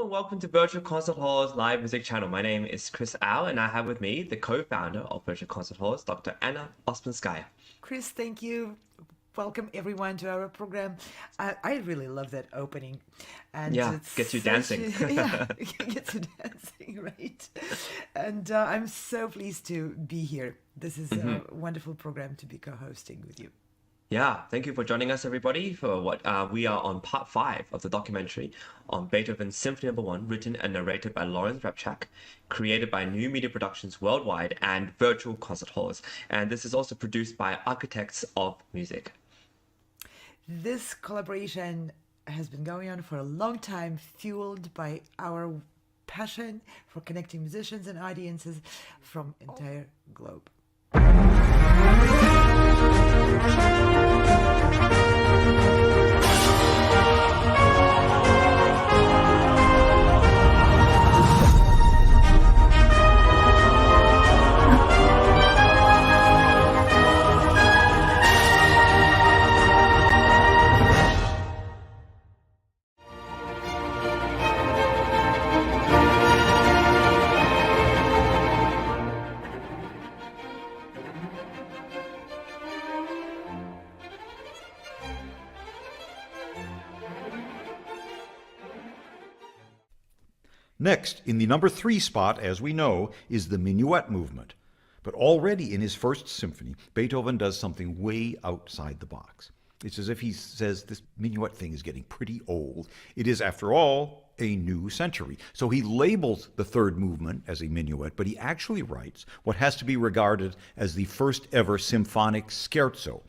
and welcome to Virtual Concert Hall's live music channel. My name is Chris Au, and I have with me the co-founder of Virtual Concert Halls, Dr. Anna Ouspenskaya. Chris, thank you. Welcome everyone to our program. I really love that opening, and Yeah, it's gets you dancing. yeah, it gets you dancing, right? And I'm so pleased to be here. This is a wonderful program to be co-hosting with you. Yeah, thank you for joining us, everybody, for what we are on part 5 of the documentary on Beethoven's Symphony No. 1, written and narrated by Lawrence Rapchak, created by New Media Productions Worldwide and Virtual Concert Halls. And this is also produced by Architects of Music. This collaboration has been going on for a long time, fueled by our passion for connecting musicians and audiences from entire globe. Next, in the number 3 spot, as we know, is the minuet movement. But already in his first symphony, Beethoven does something way outside the box. It's as if he says, this minuet thing is getting pretty old. It is, after all, a new century. So he labels the third movement as a minuet, but he actually writes what has to be regarded as the first ever symphonic scherzo,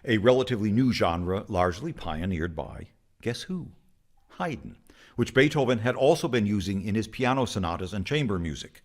a relatively new genre largely pioneered by, guess who? Haydn, which Beethoven had also been using in his piano sonatas and chamber music.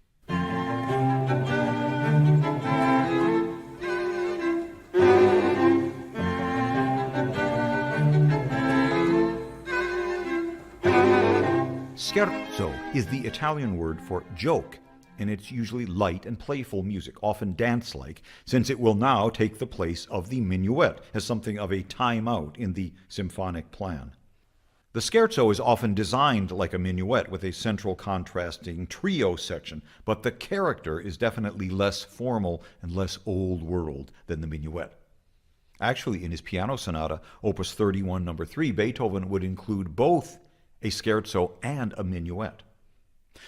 Scherzo is the Italian word for joke, and it's usually light and playful music, often dance-like, since it will now take the place of the minuet as something of a time-out in the symphonic plan. The scherzo is often designed like a minuet with a central contrasting trio section, but the character is definitely less formal and less old world than the minuet. Actually, in his piano sonata, Opus 31, number 3, Beethoven would include both a scherzo and a minuet.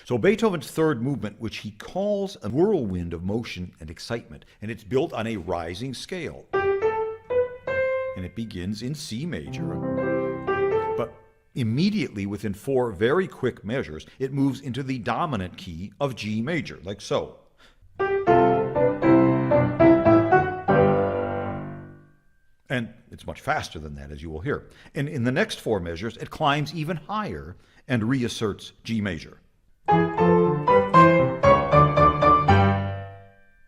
So Beethoven's third movement, which he calls a whirlwind of motion and excitement, and it's built on a rising scale. And it begins in C major, but immediately within 4 very quick measures, it moves into the dominant key of G major, like so. And it's much faster than that, as you will hear. And in the next 4 measures, it climbs even higher and reasserts G major.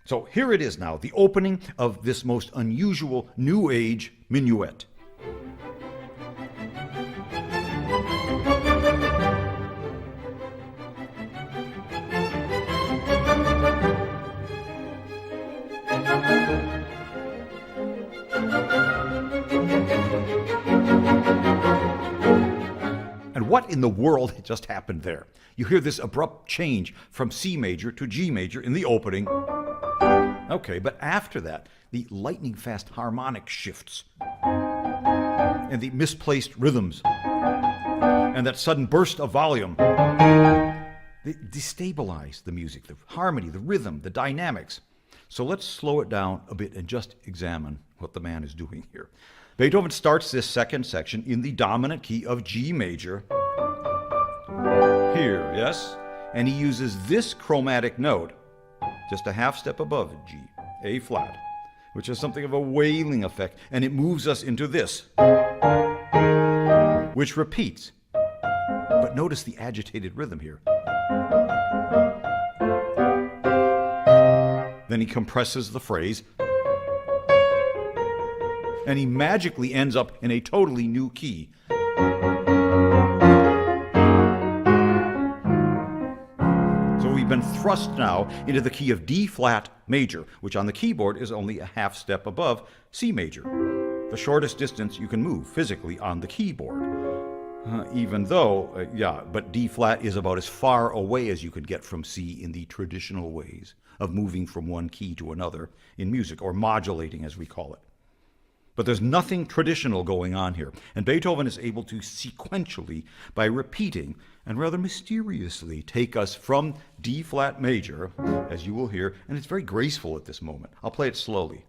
So here it is now, the opening of this most unusual New Age minuet. And what in the world had just happened there? You hear this abrupt change from C major to G major in the opening. Okay, but after that, the lightning-fast harmonic shifts, and the misplaced rhythms, and that sudden burst of volume. They destabilize the music, the harmony, the rhythm, the dynamics. So let's slow it down a bit and just examine what the man is doing here. Beethoven starts this second section in the dominant key of G major. Here, yes? And he uses this chromatic note just a half step above G, A flat, which has something of a wailing effect, and it moves us into this, which repeats. But notice the agitated rhythm here. Then he compresses the phrase, and he magically ends up in a totally new key. So we've been thrust now into the key of D flat major, which on the keyboard is only a half step above C major, the shortest distance you can move physically on the keyboard. Even though, but D flat is about as far away as you could get from C in the traditional ways of moving from one key to another in music, or modulating as we call it. But there's nothing traditional going on here, and Beethoven is able to sequentially, by repeating and rather mysteriously, take us from D flat major, as you will hear, and it's very graceful at this moment. I'll play it slowly.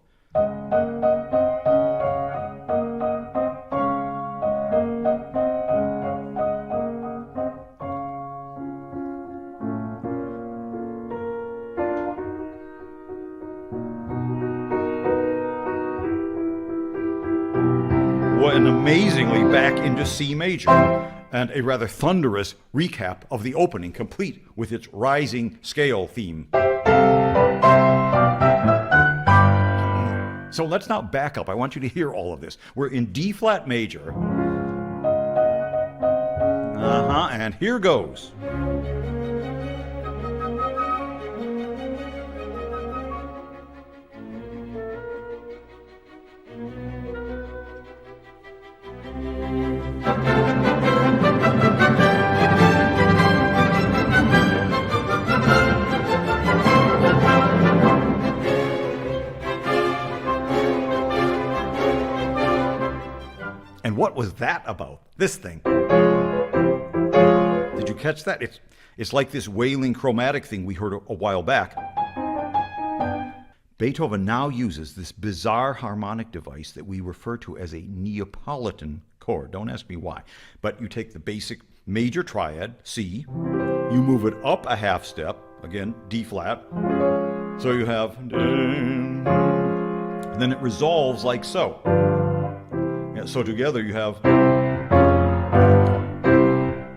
And amazingly back into C major, and a rather thunderous recap of the opening, complete with its rising scale theme. So let's now back up. I want you to hear all of this. We're in D flat major. And here goes. And what was that about? This thing. Did you catch that? It's like this wailing chromatic thing we heard a while back. Beethoven now uses this bizarre harmonic device that we refer to as a Neapolitan chord. Don't ask me why. But you take the basic major triad, C, you move it up a half step, again, D flat. So you have, and then it resolves like so. So together you have.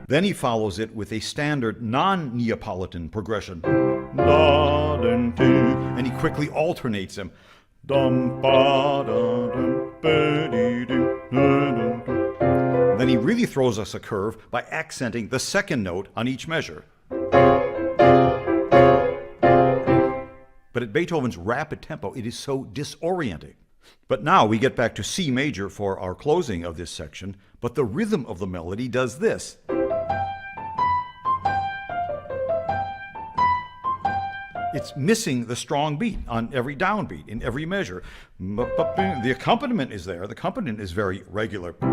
Then he follows it with a standard non-Neapolitan progression. And he quickly alternates them. Then he really throws us a curve by accenting the second note on each measure. But at Beethoven's rapid tempo, it is so disorienting. But now we get back to C major for our closing of this section, but the rhythm of the melody does this. It's missing the strong beat on every downbeat, in every measure. The accompaniment is there. The accompaniment is very regular. 2,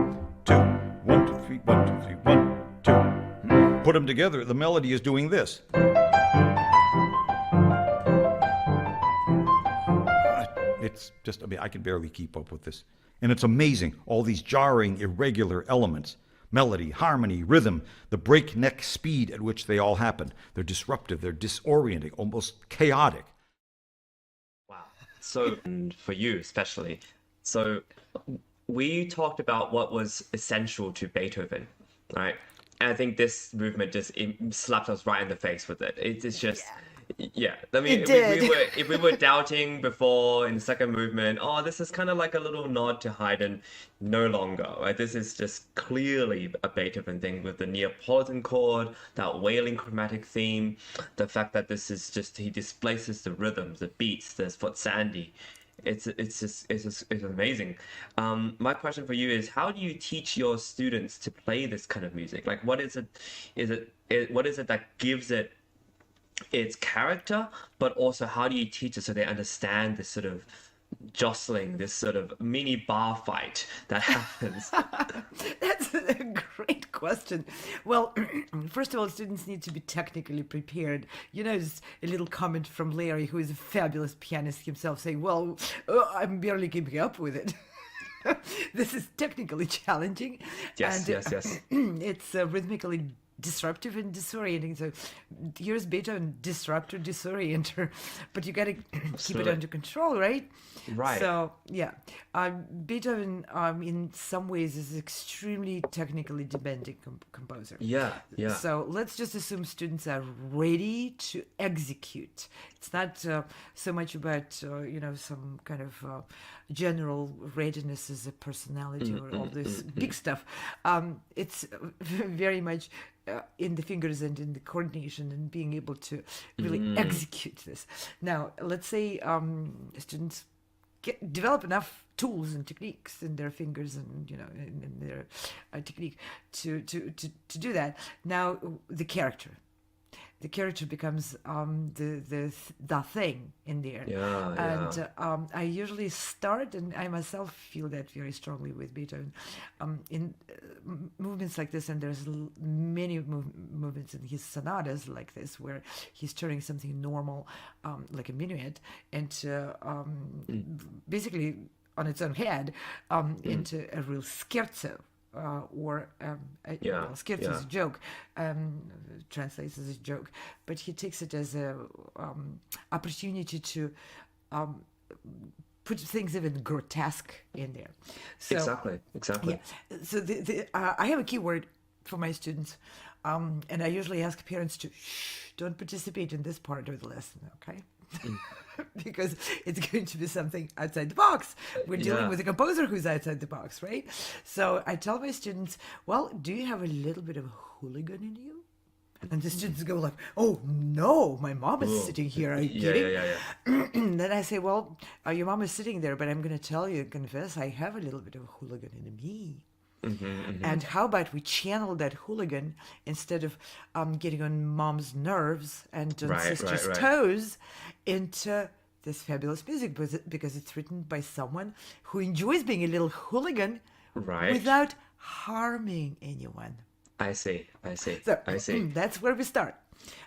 1, 2, 3, 1, 2, 3, 1, 2. Put them together, the melody is doing this. It's just, I can barely keep up with this. And it's amazing, all these jarring, irregular elements. Melody, harmony, rhythm, the breakneck speed at which they all happen. They're disruptive, they're disorienting, almost chaotic. Wow. So, and for you especially, so we talked about what was essential to Beethoven, right? And I think this movement just slapped us right in the face with it. It's just... Yeah, I mean, if we were doubting before in the second movement, oh, this is kind of like a little nod to Haydn, no longer, right? This is just clearly a Beethoven thing with the Neapolitan chord, that wailing chromatic theme, the fact that this is just, he displaces the rhythms, the beats, the sforzandi. It's amazing. My question for you is, how do you teach your students to play this kind of music? Like, what is it, what is it that gives it its character, but also how do you teach it so they understand this sort of jostling, this sort of mini bar fight that happens? That's a great question. Well, first of all, students need to be technically prepared. You know, just a little comment from Larry, who is a fabulous pianist himself, saying, well, I'm barely keeping up with it. This is technically challenging. Yes, and, yes. It's rhythmically disruptive and disorienting. So here's Beethoven, disruptor, disorienter, but you got to keep it under control, right? Right. So yeah, Beethoven in some ways is extremely technically demanding composer. Yeah. So let's just assume students are ready to execute. It's not so much about some kind of general readiness as a personality or all this big stuff. It's very much in the fingers and in the coordination and being able to really execute this. Now, let's say students develop enough tools and techniques in their fingers and in their technique to do that. Now the character becomes the thing in there. Yeah, And yeah. I usually start, and I myself feel that very strongly with Beethoven, in movements like this. And there's many movements in his sonatas like this, where he's turning something normal, like a minuet, into basically on its own head, into a real scherzo. Yeah, Well, scherzo yeah. is a joke, translates as a joke, but he takes it as a opportunity to put things even grotesque in there. So Exactly, exactly. yeah, so I have a keyword for my students, and I usually ask parents to don't participate in this part of the lesson, okay? Because it's going to be something outside the box. We're dealing Yeah. with a composer who's outside the box, right? So I tell my students, well, do you have a little bit of a hooligan in you? And the students go like, oh no, my mom is Ooh. sitting here. Are you Yeah, kidding? yeah, yeah, Then I say, well, your mom is sitting there, but I'm going to tell you, confess, I have a little bit of a hooligan in me. And how about we channel that hooligan instead of getting on mom's nerves and on Right, sister's right, right. toes into this fabulous music because it's written by someone who enjoys being a little hooligan Right. without harming anyone. I see, I see, So I see. that's where we start.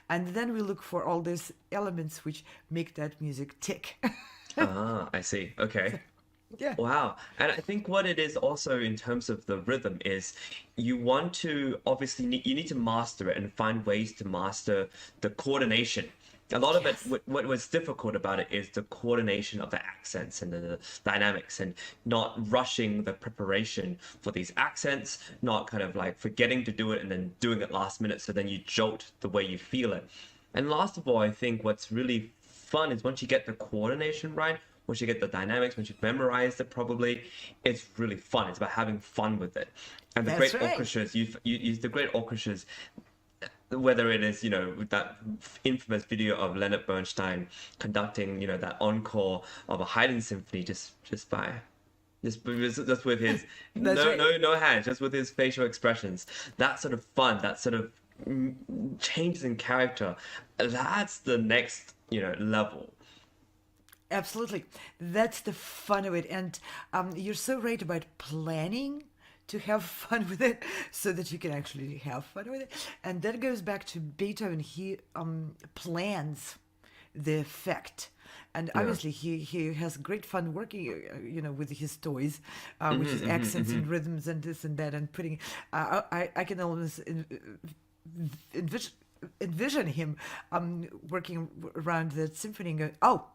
And then we look for all these elements which make that music tick. I see. Okay. Yeah. Wow. And I think what it is also in terms of the rhythm is you want to obviously you need to master it and find ways to master the coordination. A lot of it, what was difficult about it is the coordination of the accents and the dynamics and not rushing the preparation for these accents, not kind of like forgetting to do it and then doing it last minute so then you jolt the way you feel it. And last of all, I think what's really fun is once you get the coordination right, once you get the dynamics, once you've memorized it probably, it's really fun. It's about having fun with it. And the That's great right. orchestras, the great orchestras, whether it is, with that infamous video of Leonard Bernstein conducting, that encore of a Haydn symphony just with his That's right. no hands, just with his facial expressions. That sort of fun, that sort of changes in character, that's the next, level. Absolutely. That's the fun of it. And you're so right about planning to have fun with it so that you can actually have fun with it. And that goes back to Beethoven. He plans the effect. And obviously he has great fun working, with his toys, which is accents and rhythms and this and that and putting, I can almost envision him working around the symphony and going, oh,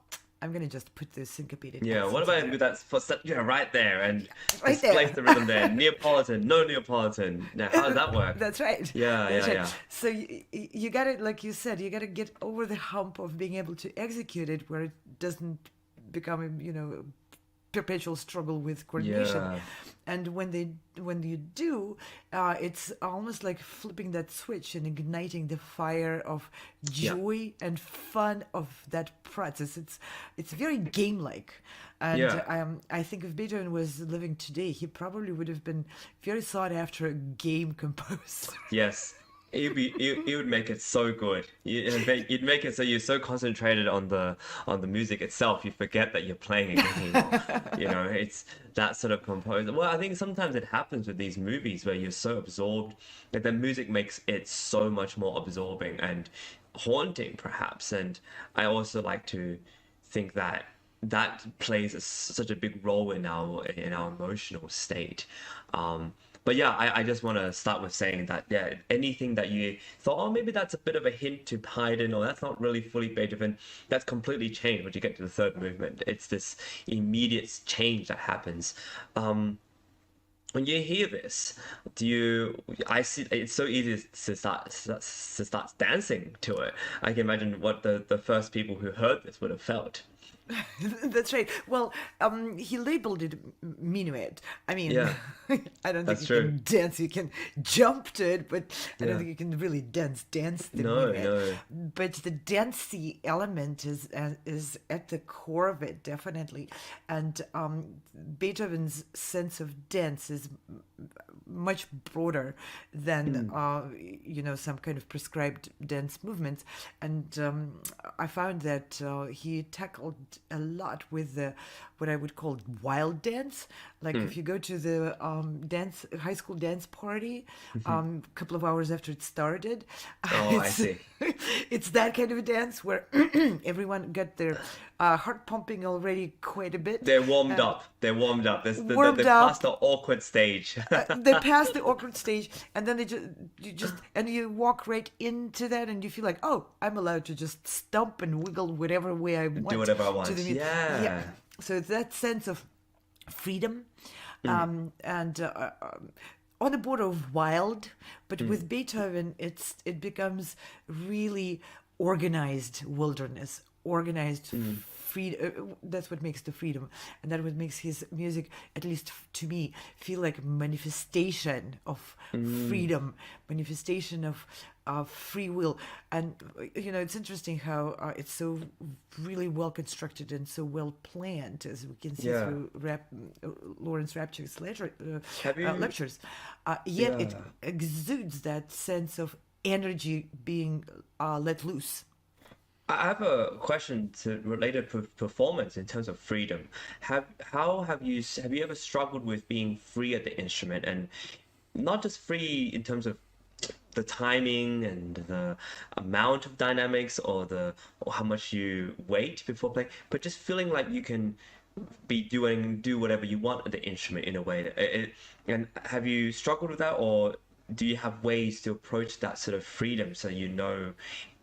I'm going to just put this syncopated. Yeah, what accents about in with there. that for right there and Right there. displace the rhythm there? Neapolitan, no Neapolitan. Now, how does that work? That's right. Yeah, That's yeah, right. yeah. So you got to, like you said, you got to get over the hump of being able to execute it where it doesn't become, a perpetual struggle with coordination. Yeah. And when you do, it's almost like flipping that switch and igniting the fire of joy and fun of that process. It's very game-like. And Yeah. I think if Beethoven was living today, he probably would have been very sought after a game composer. Yes. It would make it so good. You'd make it so you're so concentrated on the music itself, you forget that you're playing a game. It's that sort of composer. Well, I think sometimes it happens with these movies where you're so absorbed that the music makes it so much more absorbing and haunting, perhaps. And I also like to think that plays such a big role in our emotional state. But yeah, I just want to start with saying that, yeah, anything that you thought, oh, maybe that's a bit of a hint to Haydn, or that's not really fully Beethoven, that's completely changed when you get to the third movement. It's this immediate change that happens. When you hear this, I see it's so easy to start dancing to it. I can imagine what the first people who heard this would have felt. That's right. Well, he labeled it minuet. I mean, Yeah, I don't think that's you true. can dance. You can jump to it, but I don't Yeah. think you can really dance the No, minuet. no. But the dancey element is at the core of it, definitely. And Beethoven's sense of dance is much broader than some kind of prescribed dance movements. And I found that he tackled a lot with the what I would call wild dance. Like if you go to the high school dance party, a couple of hours after it started, Oh, I it's see. it's that kind of a dance where everyone got their heart pumping already quite a bit. They're warmed And up. They're warmed up. warmed They're past up. the awkward stage. They pass the awkward stage, and then you walk right into that, and you feel like, oh, I'm allowed to just stomp and wiggle whatever way I want Do whatever I to want. the music. Yeah. So that sense of freedom, and on the border of wild, but with Beethoven, it becomes really organized wilderness, organized freedom. That's what makes the freedom, and that what makes his music, at least to me, feel like manifestation of freedom, manifestation of free will. And it's interesting how it's so really well constructed and so well planned, as we can see Yeah. through Lawrence Rapchak's Have you? lectures. Yet it Yeah. exudes that sense of energy being let loose. I have a question to related performance in terms of freedom. Have you ever struggled with being free at the instrument, and not just free in terms of the timing and the amount of dynamics, or how much you wait before playing, but just feeling like you can do whatever you want at the instrument in a way and have you struggled with that, or do you have ways to approach that sort of freedom so you know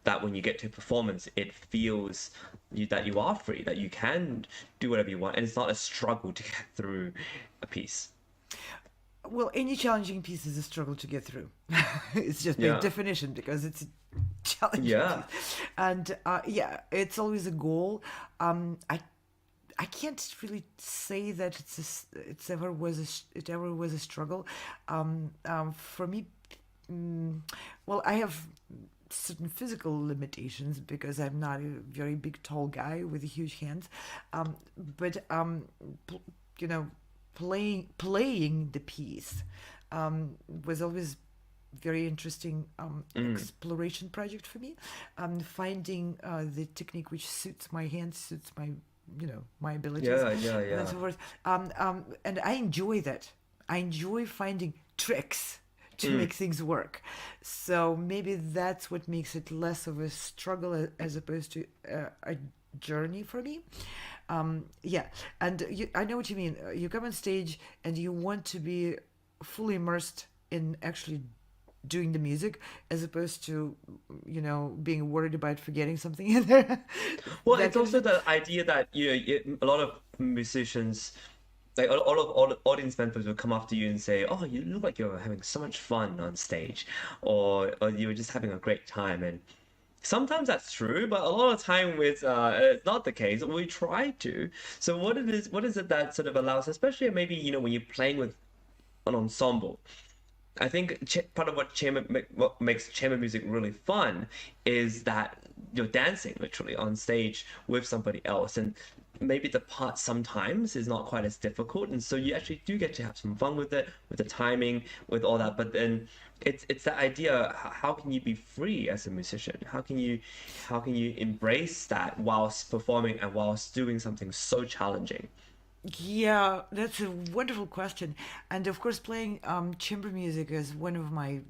that when you get to performance it feels that you are free, that you can do whatever you want and it's not a struggle to get through a piece? Well, any challenging piece is a struggle to get through. It's just by Yeah. definition because it's a challenging Yeah. piece, and it's always a goal. I can't really say that it ever was a struggle. For me, well, I have certain physical limitations because I'm not a very big, tall guy with huge hands. But pl- you know, playing the piece was always very interesting exploration project for me. Finding the technique which suits my hands, suits my abilities, and so forth. And I enjoy that. I enjoy finding tricks to make things work. So maybe that's what makes it less of a struggle as opposed to a journey for me. And I know what you mean. You come on stage and you want to be fully immersed in actually doing the music as opposed to being worried about forgetting something in there. Well, That it's kind of also thing. the idea that a lot of musicians, like all audience members, will come up to you and say, "Oh, you look like you're having so much fun on stage," or "You're just having a great time." And sometimes that's true, but a lot of time it's not the case. We try to. So what is it that sort of allows, especially maybe when you're playing with an ensemble? I think part of what makes chamber music really fun is that you're dancing literally on stage with somebody else, and maybe the part sometimes is not quite as difficult, and so you actually do get to have some fun with it, with the timing, with all that. But then it's that idea: how can you be free as a musician? How can you embrace that whilst performing and whilst doing something so challenging? Yeah, that's a wonderful question. And of course, playing chamber music is one of my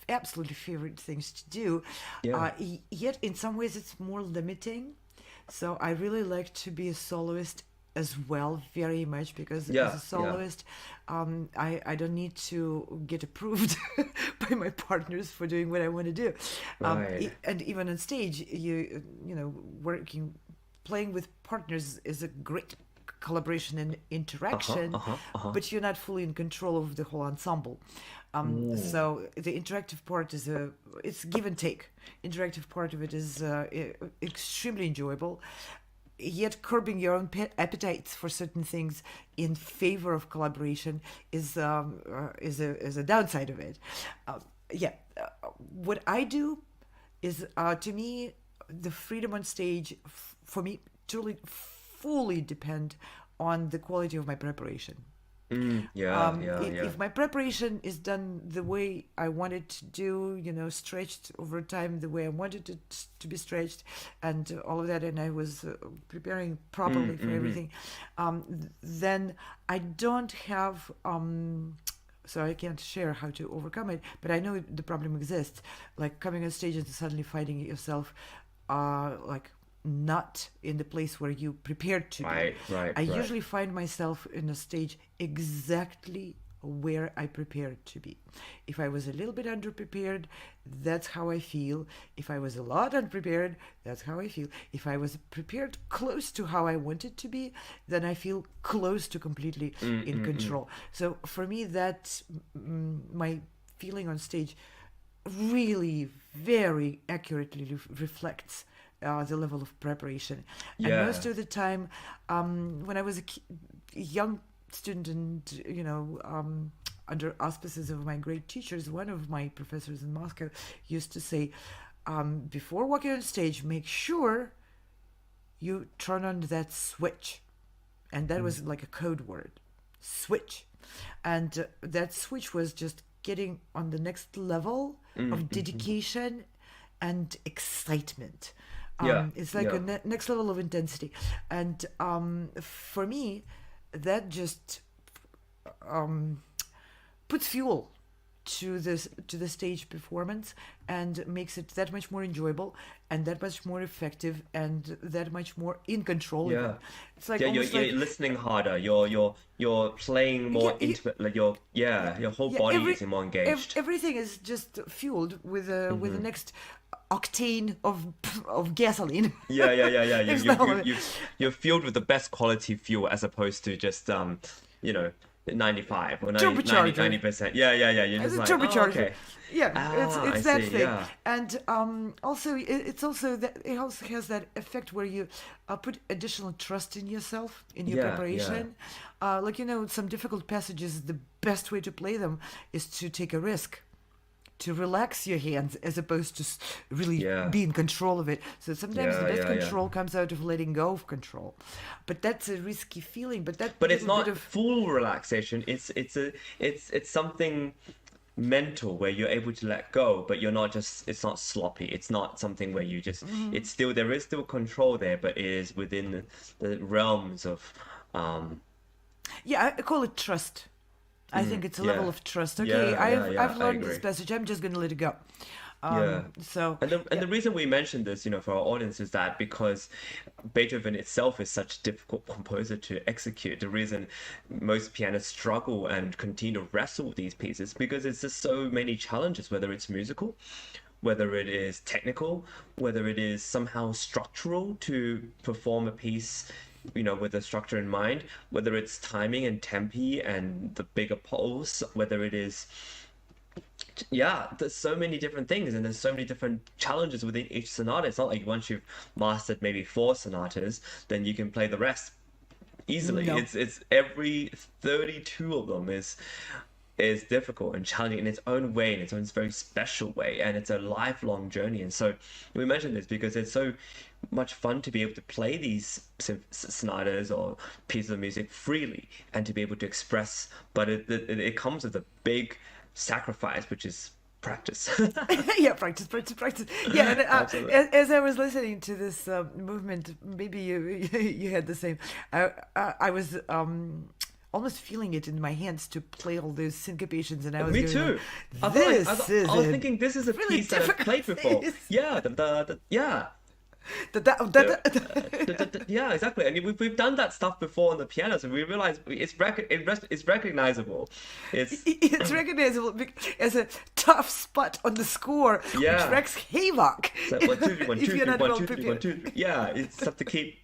absolutely favorite things to do. Yeah, Yet, in some ways, it's more limiting. So I really like to be a soloist as well, very much, because as yeah, a yeah. soloist, I don't need to get approved by my partners for doing what I want to do. Right. And even on stage, playing with partners is a great collaboration and Uh-huh, interaction, uh-huh, uh-huh. but you're not fully in control of the whole ensemble. So the interactive part it's give and take. Interactive part of it is extremely enjoyable. yet curbing your own appetites for certain things in favor of collaboration is a downside of it. What I do is, to me, the freedom on stage, for me, truly fully depend on the quality of my preparation. If my preparation is done the way I want it to do, stretched over time the way I wanted it to be stretched, and all of that, and I was preparing properly for everything, then I don't have, so I can't share how to overcome it, but I know the problem exists, like coming on stage and suddenly finding yourself like not in the place where you prepared to be. I usually find myself in a stage exactly where I prepared to be. If I was a little bit underprepared, that's how I feel. If I was a lot unprepared, that's how I feel. If I was prepared close to how I wanted to be, then I feel close to completely in control. So for me, that's my feeling on stage really very accurately reflects the level of preparation. And most of the time, when I was a young student and, under auspices of my great teachers, one of my professors in Moscow used to say, before walking on stage, make sure you turn on that switch. And that was like a code word, switch. And that switch was just getting on the next level of dedication and excitement. It's like a next level of intensity. And for me, that just puts fuel to the stage performance and makes it that much more enjoyable and that much more effective and that much more in control. It's like you're listening harder. You're playing more intimate. Like your whole body is more engaged. Everything is just fueled with the next octane of gasoline. You're fueled with the best quality fuel as opposed to just 95 or 90%. You're just like, turbocharger. Okay. It's that thing. And also it's also that it also has that effect where you put additional trust in yourself, in your preparation. Like some difficult passages, the best way to play them is to take a risk, to relax your hands as opposed to really be in control of it. So sometimes the best control comes out of letting go of control, but that's a risky feeling. But it's not full relaxation. It's something mental where you're able to let go, but you're not just. It's not sloppy. It's not something where you just. It's still there is still control there, but it is within the realms of. I call it trust. I think it's a level of trust. Okay, I've learned this passage. I'm just going to let it go. So the reason we mentioned this, for our audience is that because Beethoven itself is such a difficult composer to execute. The reason most pianists struggle and continue to wrestle with these pieces because it's just so many challenges, whether it's musical, whether it is technical, whether it is somehow structural to perform a piece with a structure in mind, whether it's timing and tempi and the bigger pulse, whether it is, there's so many different things and there's so many different challenges within each sonata. It's not like once you've mastered maybe 4 sonatas, then you can play the rest easily. No. It's every 32 of them is difficult and challenging in its own way, in its own very special way, and it's a lifelong journey. And so we mentioned this because it's so much fun to be able to play these sonatas or pieces of music freely and to be able to express, but it comes with a big sacrifice, which is practice. practice. Yeah, and, as I was listening to this movement, maybe you had the same. I was almost feeling it in my hands to play all those syncopations, and I was me too. I was thinking this is a really piece that I've played before. Exactly. And we've done that stuff before on the piano, so we realize it's recognizable. It's recognizable as a tough spot on the score, which wreaks havoc. So 1, 2, 3, 1, 2, 3, 1, 2, 3, 1, 2, 3. Yeah, it's tough to keep.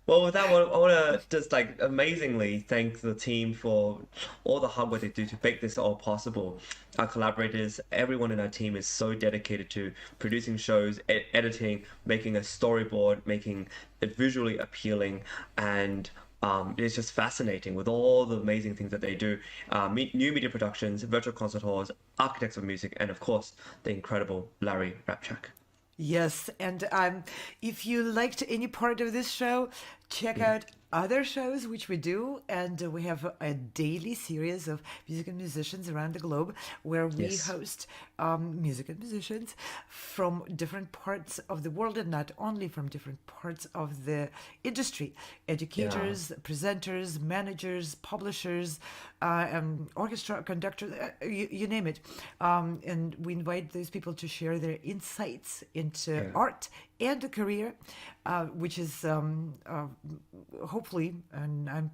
Well, with that one, I want to just like amazingly thank the team for all the hard work they do to make this all possible. Our collaborators, everyone in our team is so dedicated to producing shows, editing, making a storyboard, making it visually appealing, and it's just fascinating with all the amazing things that they do. New media productions, virtual concert halls, architects of music, and of course, the incredible Larry Rapchak. Yes, and if you liked any part of this show, check out other shows which we do, and we have a daily series of music and musicians around the globe where we Yes. host music and musicians from different parts of the world, and not only from different parts of the industry: educators, presenters, managers, publishers, orchestra conductors, you name it. And we invite those people to share their insights into art and a career, which is hopefully, and I'm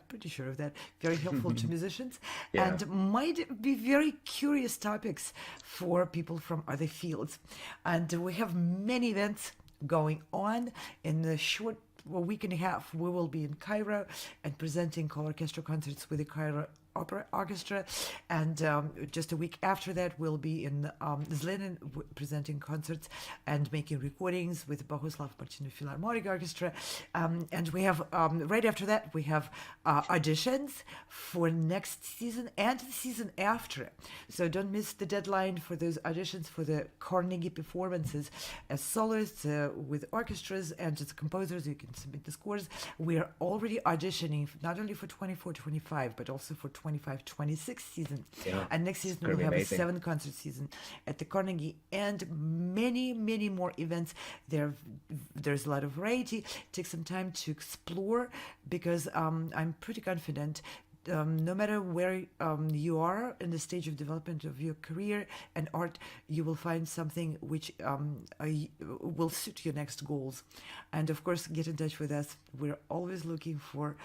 pretty sure of that, very helpful to musicians, Yeah. and might be very curious topics for people from other fields. And we have many events going on in the short week and a half. We will be in Cairo and presenting orchestral concerts with the Cairo Opera Orchestra, and just a week after that we'll be in Zlin presenting concerts and making recordings with Bohuslav Martinu Philharmonic Orchestra, and we have right after that we have auditions for next season and the season after, so don't miss the deadline for those auditions for the Carnegie performances as soloists with orchestras, and as composers you can submit the scores. We are already auditioning not only for 24-25 but also for 25-26 season. Yeah, And next season gonna we'll be have amazing. a 7 concert season at the Carnegie, and many more events. There's a lot of variety. Take some time to explore, because I'm pretty confident no matter where you are in the stage of development of your career and art, you will find something which will suit your next goals. And of course, get in touch with us. We're always looking for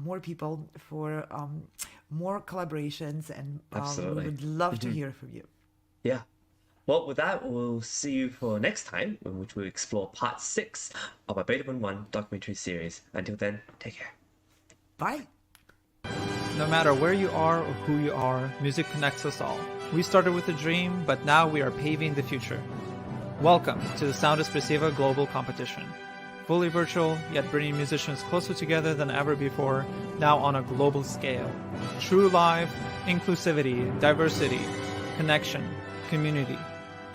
more people, for more collaborations, and we Absolutely. would love to hear from you. Yeah. Well, with that, we'll see you for next time, in which we'll explore part 6 of our Beethoven 1 documentary series. Until then, take care. Bye. No matter where you are or who you are, music connects us all. We started with a dream, but now we are paving the future. Welcome to the Sound Expressiva Global Competition. Fully virtual, yet bringing musicians closer together than ever before, now on a global scale. True live, inclusivity, diversity, connection, community,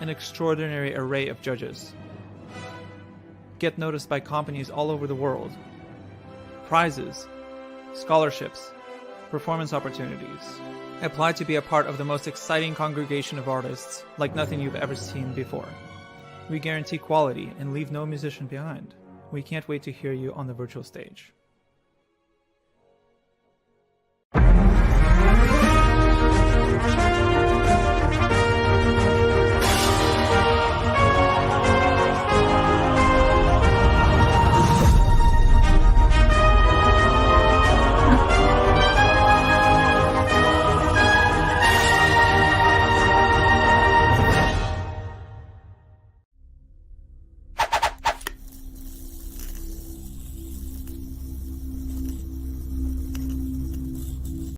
an extraordinary array of judges. Get noticed by companies all over the world. Prizes, scholarships, performance opportunities. Apply to be a part of the most exciting congregation of artists like nothing you've ever seen before. We guarantee quality and leave no musician behind. We can't wait to hear you on the virtual stage.